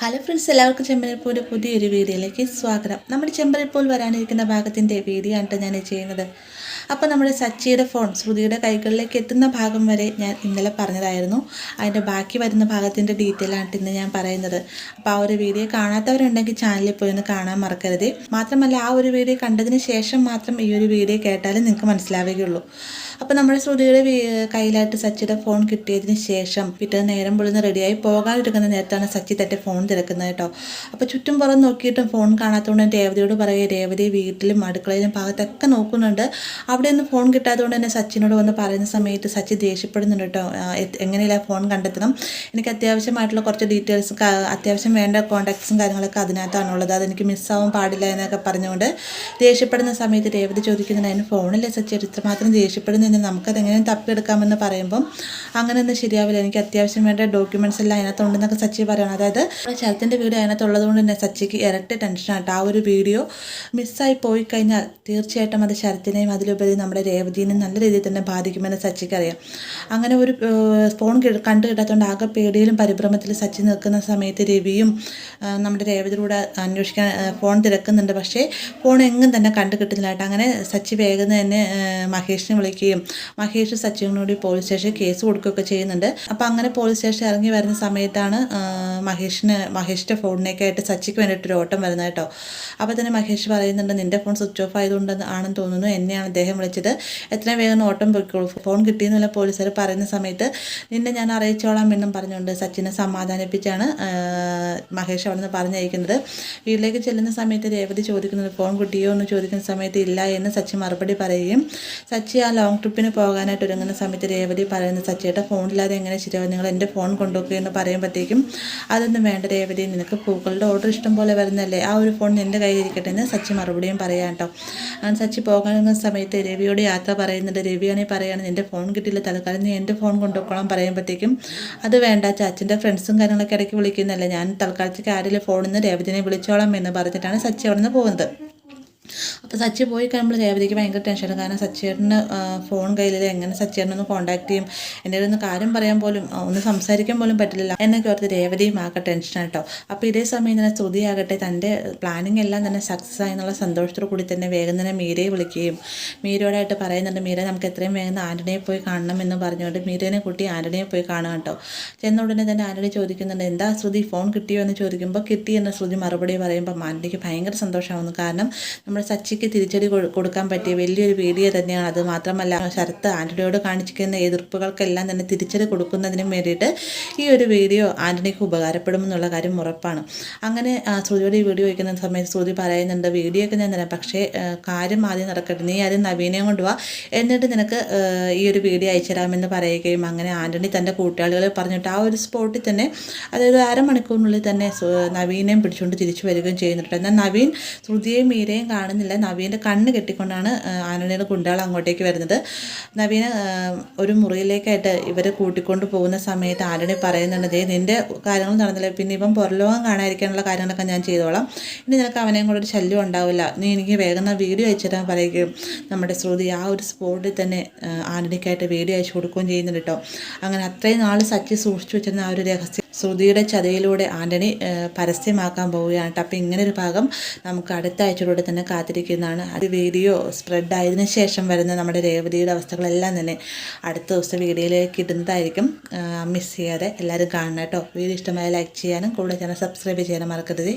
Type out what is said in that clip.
Hello friends, എല്ലാവർക്കും ചെമ്പരിപ്പൂവിൻ്റെ പുതിയൊരു വീഡിയോയിലേക്ക് സ്വാഗതം. നമ്മുടെ ചെമ്പരിപ്പൂൽ വരാനിരിക്കുന്ന ഭാഗത്തിൻ്റെ വീഡിയോ ആണ് ഞാൻ ചെയ്യുന്നത്. അപ്പോൾ നമ്മുടെ സച്ചിയുടെ ഫോൺ ശ്രുതിയുടെ കൈകളിലേക്ക് എത്തുന്ന ഭാഗം വരെ ഞാൻ ഇന്നലെ പറഞ്ഞതായിരുന്നു. അതിൻ്റെ ബാക്കി വരുന്ന ഭാഗത്തിൻ്റെ ഡീറ്റെയിൽ ആണ് ഇന്ന് ഞാൻ പറയുന്നത്. അപ്പോൾ ആ ഒരു വീഡിയോ കാണാത്തവരുണ്ടെങ്കിൽ ചാനലിൽ പോയി ഒന്ന് കാണാൻ മറക്കരുത്. മാത്രമല്ല, ആ ഒരു വീഡിയോ കണ്ടതിന് ശേഷം മാത്രം ഈ ഒരു വീഡിയോ കേട്ടാലും നിങ്ങൾക്ക് മനസ്സിലാവുകയുള്ളൂ. അപ്പോൾ നമ്മുടെ ശ്രുതിയുടെ കയ്യിലായിട്ട് സച്ചിയുടെ ഫോൺ കിട്ടിയതിന് ശേഷം പിറ്റേന്ന് നേരം പൊളിന്ന് റെഡിയായി പോകാനിരിക്കുന്ന നേരത്താണ് സച്ചി തൻ്റെ ഫോൺ തിരക്കുന്നത് കേട്ടോ. അപ്പോൾ ചുറ്റും പുറം നോക്കിയിട്ടും ഫോൺ കാണാത്തതുകൊണ്ട് രേവതിയോട് പറയുക, രേവതി വീട്ടിലും അടുക്കളയിലും ഭാഗത്തൊക്കെ നോക്കുന്നുണ്ട്, അവിടെ നിന്ന് ഫോൺ കിട്ടാത്തതുകൊണ്ട് തന്നെ സച്ചിനോട് വന്ന് പറയുന്ന സമയത്ത് സച്ചി ദേഷ്യപ്പെടുന്നുണ്ട് കേട്ടോ. എങ്ങനെയില്ല ഫോൺ കണ്ടെത്തണം, എനിക്ക് അത്യാവശ്യമായിട്ടുള്ള കുറച്ച് ഡീറ്റെയിൽസ്, അത്യാവശ്യം വേണ്ട കോൺടാക്ട്സും കാര്യങ്ങളൊക്കെ അതിനകത്താണുള്ളത്, അതെനിക്ക് മിസ്സാവാൻ പാടില്ല എന്നൊക്കെ പറഞ്ഞുകൊണ്ട് ദേഷ്യപ്പെടുന്ന സമയത്ത് രേവതി ചോദിക്കുന്നുണ്ട്, അതിന് ഫോണില്ലേ സച്ചി ഇത്രമാത്രം ദേഷ്യപ്പെടുന്ന നമുക്കതെങ്ങനെ തപ്പിയെടുക്കാമെന്ന് പറയുമ്പം അങ്ങനെയൊന്നും ശരിയാവില്ല, എനിക്ക് അത്യാവശ്യം വേണ്ട ഡോക്യുമെൻറ്റ്സ് എല്ലാം അതിനകത്തുണ്ടെന്നൊക്കെ സച്ചി പറയണം. അതായത് ശരത്തിൻ്റെ വീഡിയോ അതിനകത്തുള്ളത് കൊണ്ട് തന്നെ സച്ചിക്ക് ഇരട്ടി ടെൻഷനായിട്ട് ആ ഒരു വീഡിയോ മിസ്സായി പോയി കഴിഞ്ഞാൽ തീർച്ചയായിട്ടും അത് ശരത്തിനെയും അതിലുപരി നമ്മുടെ രേവതിനെയും നല്ല രീതിയിൽ തന്നെ ബാധിക്കുമെന്ന് സച്ചിക്ക് അറിയാം. അങ്ങനെ ഒരു ഫോൺ കണ്ടു കിട്ടാത്തതുകൊണ്ട് ആകെ പേടിയിലും പരിഭ്രമത്തിൽ സച്ചി നിൽക്കുന്ന സമയത്ത് രവിയും നമ്മുടെ രേവതിയിലൂടെ അന്വേഷിക്കാൻ ഫോൺ തിരക്കുന്നുണ്ട്. പക്ഷേ ഫോൺ എങ്ങും തന്നെ കണ്ടു കിട്ടുന്നില്ലായിട്ട് അങ്ങനെ സച്ചി വേഗം തന്നെ മഹേഷിനെ വിളിക്കുകയും മഹേഷ് സച്ചിനോട് പോലീസ് സ്റ്റേഷനിൽ കേസ് കൊടുക്കുകയൊക്കെ ചെയ്യുന്നുണ്ട്. അപ്പോൾ അങ്ങനെ പോലീസ് സ്റ്റേഷൻ ഇറങ്ങി വരുന്ന സമയത്താണ് മഹേഷിൻ്റെ ഫോണിനേക്കായിട്ട് സച്ചിക്ക് വേണ്ടിയിട്ടൊരു ഓട്ടം വരുന്നത് കേട്ടോ. അപ്പോൾ തന്നെ മഹേഷ് പറയുന്നുണ്ട്, നിൻ്റെ ഫോൺ സ്വിച്ച് ഓഫ് ആയതുകൊണ്ട് ആണെന്ന് തോന്നുന്നു, എന്നെയാണ് അദ്ദേഹം വിളിച്ചത്, എത്രയും വേഗം ഓട്ടം പോയിക്കോളൂ, ഫോൺ കിട്ടിയെന്നുള്ള പോലീസുകാർ പറയുന്ന സമയത്ത് നിന്നെ ഞാൻ അറിയിച്ചോളാം എന്നും പറഞ്ഞുകൊണ്ട് സച്ചിനെ സമാധാനിപ്പിച്ചാണ് മഹേഷ് അവിടെ നിന്ന് പറഞ്ഞയക്കുന്നത്. വീട്ടിലേക്ക് ചെല്ലുന്ന സമയത്ത് രേവതി ചോദിക്കുന്നത് ഫോൺ കിട്ടിയോ എന്ന് ചോദിക്കുന്ന സമയത്ത് ഇല്ല എന്ന് സച്ചി മറുപടി പറയുകയും സച്ചി ആ ലോങ് ട്രിപ്പിന് പോകാനായിട്ട് ഒരുങ്ങുന്ന സമയത്ത് രേവതി പറയുന്നത്, സച്ചിയുടെ ഫോണില്ലാതെ എങ്ങനെ ശരിയാവും, നിങ്ങൾ എൻ്റെ ഫോൺ കൊണ്ടുപോകുക എന്ന് പറയുമ്പോഴത്തേക്കും അതൊന്നും വേണ്ട രേവതി, നിനക്ക് പൂക്കളുടെ ഓർഡർ ഇഷ്ടം പോലെ വരുന്നല്ലേ, ആ ഒരു ഫോൺ നിൻ്റെ കയ്യിലിരിക്കട്ടെ എന്ന് സച്ചി മറുപടിയും പറയാം കേട്ടോ. അങ്ങനെ സച്ചി പോകാനുള്ള സമയത്ത് രവിയോട് യാത്ര പറയുന്നുണ്ട്. രവിയാണെങ്കിൽ പറയുകയാണ്, നിൻ്റെ ഫോൺ കിട്ടിയില്ല, തൽക്കാലം നീ എൻ്റെ ഫോൺ കൊണ്ടുപോകണം പറയുമ്പോഴത്തേക്കും അത് വേണ്ട, ചാച്ചൻ്റെ ഫ്രണ്ട്സും കാര്യങ്ങളൊക്കെ ഇടയ്ക്ക് വിളിക്കുന്നല്ലേ, ഞാൻ തൽക്കാലത്തേക്ക് ആരെങ്കിലും ഫോണിൽ നിന്ന് രേവതിനെ വിളിച്ചോളാം എന്ന് പറഞ്ഞിട്ടാണ് സച്ചി അവിടെ നിന്ന് പോകുന്നത്. അപ്പോൾ സച്ചി പോയി കഴിയുമ്പോൾ രേവതിക്ക് ഭയങ്കര ടെൻഷനാണ്. കാരണം സച്ചിയേട്ടന് ഫോൺ കയ്യിൽ എങ്ങനെ സച്ചിയേട്ടനൊന്ന് കോൺടാക്ട് ചെയ്യും, എൻ്റെ ഒന്ന് കാര്യം പറയാൻ പോലും ഒന്ന് സംസാരിക്കാൻ പോലും പറ്റില്ല എന്നൊക്കെ ഓർത്ത് രേവതിയും ആകെ ടെൻഷനാണ് കേട്ടോ. അപ്പോൾ ഇതേ സമയം തന്നെ ശ്രുതിയാകട്ടെ തൻ്റെ പ്ലാനിങ് എല്ലാം തന്നെ സക്സസ് ആയി എന്നുള്ള സന്തോഷത്തോടു കൂടി തന്നെ വേഗം തന്നെ മീരയെ വിളിക്കുകയും മീരയോടായിട്ട് പറയുന്നുണ്ട്, മീര നമുക്ക് എത്രയും വേഗം ആൻ്റണിയെ പോയി കാണണം എന്ന് പറഞ്ഞുകൊണ്ട് മീരേനെ കൂട്ടി ആൻ്റണിയെ പോയി കാണുക കേട്ടോ. ചെന്ന ഉടനെ തന്നെ ആൻ്റണി ചോദിക്കുന്നുണ്ട്, എന്താ ശ്രുതി ഫോൺ കിട്ടിയോ എന്ന് ചോദിക്കുമ്പോൾ കിട്ടി എന്ന ശ്രുതി മറുപടി പറയുമ്പോൾ ആൻ്റണിക്ക് ഭയങ്കര സന്തോഷമാകുന്നു. കാരണം നമ്മുടെ സച്ചിക്ക് തിരിച്ചടി കൊടുക്കാൻ പറ്റിയ വലിയൊരു വീഡിയോ തന്നെയാണ് അത്. മാത്രമല്ല ശരത്ത് ആൻ്റണിയോട് കാണിച്ചിരിക്കുന്ന എതിർപ്പുകൾക്കെല്ലാം തന്നെ തിരിച്ചടി കൊടുക്കുന്നതിനും വേണ്ടിയിട്ട് ഈ ഒരു വീഡിയോ ആൻ്റണിക്ക് ഉപകാരപ്പെടുമെന്നുള്ള കാര്യം ഉറപ്പാണ്. അങ്ങനെ ശ്രുതിയോട് ഈ വീഡിയോ വയ്ക്കുന്ന സമയത്ത് ശ്രുതി പറയുന്നുണ്ട്, വീഡിയോ ഒക്കെ ഞാൻ തരാം, പക്ഷേ കാര്യം ആദ്യം നടക്കട്ടെ, നീ ആദ്യം നവീനയും കൊണ്ടുപോവാ, എന്നിട്ട് നിനക്ക് ഈ ഒരു വീഡിയോ അയച്ചു തരാമെന്ന് പറയുകയും അങ്ങനെ ആൻ്റണി തൻ്റെ കൂട്ടാളികളെ പറഞ്ഞിട്ട് ആ ഒരു സ്പോട്ടിൽ തന്നെ, അതായത് അരമണിക്കൂറിനുള്ളിൽ തന്നെ നവീനെയും പിടിച്ചുകൊണ്ട് തിരിച്ചു വരികയും ചെയ്യുന്നുണ്ട്. എന്നാൽ നവീൻ ശ്രുതിയെയും മീരയും കാണുന്നില്ല. നവീൻ്റെ കണ്ണ് കെട്ടിക്കൊണ്ടാണ് ആന്റണിയുടെ ഗുണ്ടകൾ അങ്ങോട്ടേക്ക് വരുന്നത്. നവീനെ ഒരു മുറിയിലേക്കായിട്ട് ഇവരെ കൂട്ടിക്കൊണ്ട് പോകുന്ന സമയത്ത് ആന്റണി പറയുന്നുണ്ട്, നിൻ്റെ കാര്യങ്ങൾ നടന്നില്ല, പിന്നെ ഇപ്പം പുറലോകം കാണാതിരിക്കാനുള്ള കാര്യങ്ങളൊക്കെ ഞാൻ ചെയ്തോളാം, ഇനി നിനക്ക് അവനെയും കൂടെ ഒരു ശല്യം ഉണ്ടാവില്ല, നീ എനിക്ക് വേഗം വീഡിയോ അയച്ചു തരാൻ പറയുകയും നമ്മുടെ ശ്രുതി ആ ഒരു സ്പോട്ടിൽ തന്നെ ആന്റണിക്കായിട്ട് വീഡിയോ അയച്ചു കൊടുക്കുകയും ചെയ്യുന്നുണ്ട് കേട്ടോ. അങ്ങനെ അത്രയും നാൾ സച്ചി സൂക്ഷിച്ചു വെച്ചിരുന്ന ആ ഒരു രഹസ്യം ശ്രുതിയുടെ ചതയിലൂടെ ആന്റണി പരസ്യമാക്കാൻ പോവുകയാണ്. അപ്പോൾ ഇങ്ങനെ ഒരു ഭാഗം നമുക്ക് അടുത്ത ആഴ്ചയിലൂടെ തന്നെ കാത്തിരിക്കുന്നതാണ്. അത് വീഡിയോ സ്പ്രെഡ് ആയതിനു ശേഷം വരുന്ന നമ്മുടെ രേവതിയുടെ അവസ്ഥകളെല്ലാം തന്നെ അടുത്ത ദിവസം വീഡിയോയിലേക്ക് ഇടുന്നതായിരിക്കും. മിസ് ചെയ്യാതെ എല്ലാവരും കാണണം കേട്ടോ. വീഡിയോ ഇഷ്ടമായ ലൈക്ക് ചെയ്യാനും കൂടെ ചാനൽ സബ്സ്ക്രൈബ് ചെയ്യാനും മറക്കരുത്.